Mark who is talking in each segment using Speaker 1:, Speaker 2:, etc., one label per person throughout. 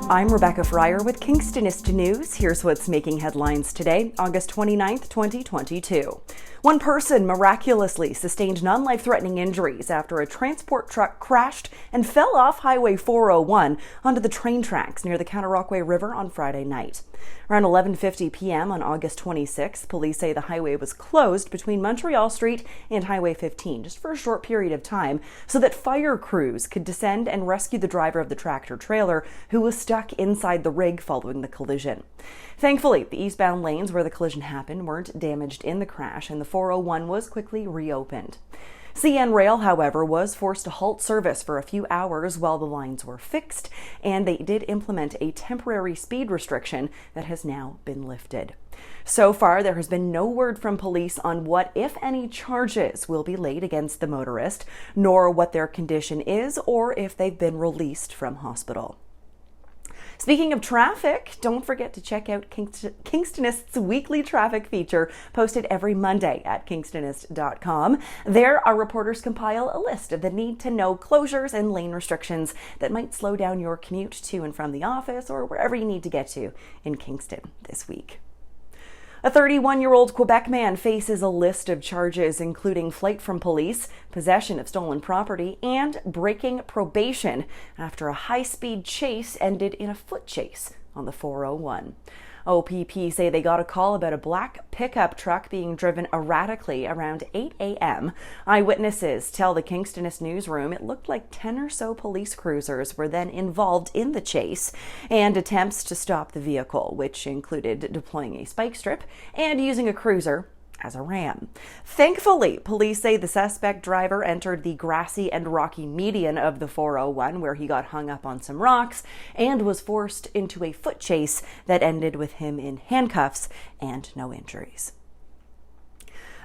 Speaker 1: I'm Rebecca Fryer with Kingstonist News. Here's what's making headlines today, August 29th, 2022. One person miraculously sustained non-life-threatening injuries after a transport truck crashed and fell off Highway 401 onto the train tracks near the Counterrockaway River on Friday night. Around 11:50 p.m. on August 26th, police say the highway was closed between Montreal Street and Highway 15 just for a short period of time so that fire crews could descend and rescue the driver of the tractor-trailer who was stuck inside the rig following the collision. Thankfully, the eastbound lanes where the collision happened weren't damaged in the crash, and the 401 was quickly reopened. CN Rail, however, was forced to halt service for a few hours while the lines were fixed, and they did implement a temporary speed restriction that has now been lifted. So far, there has been no word from police on what, if any, charges will be laid against the motorist, nor what their condition is or if they've been released from hospital. Speaking of traffic, don't forget to check out Kingstonist's weekly traffic feature posted every Monday at Kingstonist.com. There, our reporters compile a list of the need-to-know closures and lane restrictions that might slow down your commute to and from the office or wherever you need to get to in Kingston this week. A 31-year-old Quebec man faces a list of charges including flight from police, possession of stolen property, and breaking probation after a high-speed chase ended in a foot chase on the 401. OPP say they got a call about a black pickup truck being driven erratically around 8 a.m. Eyewitnesses tell the Kingstonist newsroom it looked like 10 or so police cruisers were then involved in the chase, and attempts to stop the vehicle, which included deploying a spike strip and using a cruiser as a ram. Thankfully, police say the suspect driver entered the grassy and rocky median of the 401 where he got hung up on some rocks and was forced into a foot chase that ended with him in handcuffs and no injuries.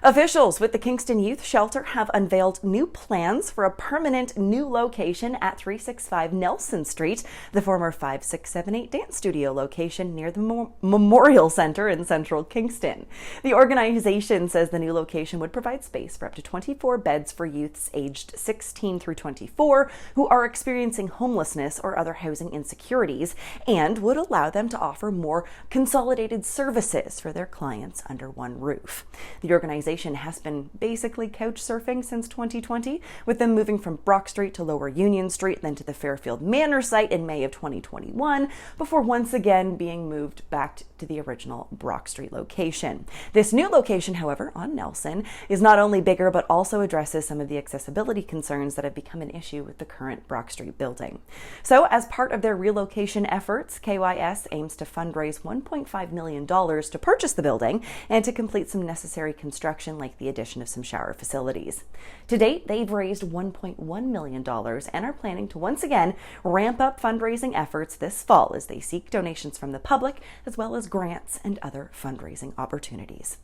Speaker 1: Officials with the Kingston Youth Shelter have unveiled new plans for a permanent new location at 365 Nelson Street, the former 5678 Dance Studio location near the Memorial Center in central Kingston. The organization says the new location would provide space for up to 24 beds for youths aged 16 through 24 who are experiencing homelessness or other housing insecurities, and would allow them to offer more consolidated services for their clients under one roof. The organization has been basically couch surfing since 2020, with them moving from Brock Street to Lower Union Street, then to the Fairfield Manor site in May of 2021, before once again being moved back to the original Brock Street location. This new location, however, on Nelson, is not only bigger but also addresses some of the accessibility concerns that have become an issue with the current Brock Street building. So, as part of their relocation efforts, KYS aims to fundraise $1.5 million to purchase the building and to complete some necessary construction like the addition of some shower facilities. To date, they've raised $1.1 million and are planning to once again ramp up fundraising efforts this fall as they seek donations from the public as well as grants and other fundraising opportunities.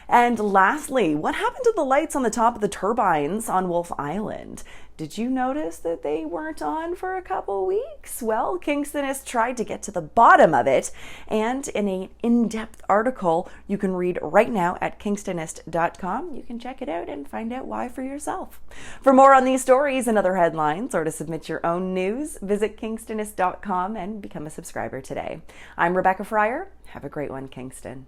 Speaker 1: And lastly, what happened to the lights on the top of the turbines on Wolf Island? Did you notice that they weren't on for a couple weeks? Well, Kingstonist tried to get to the bottom of it, and in an in-depth article you can read right now at Kingstonist.com, you can check it out and find out why for yourself. For more on these stories and other headlines, or to submit your own news, visit Kingstonist.com and become a subscriber today. I'm Rebecca Fryer. Have a great one, Kingston.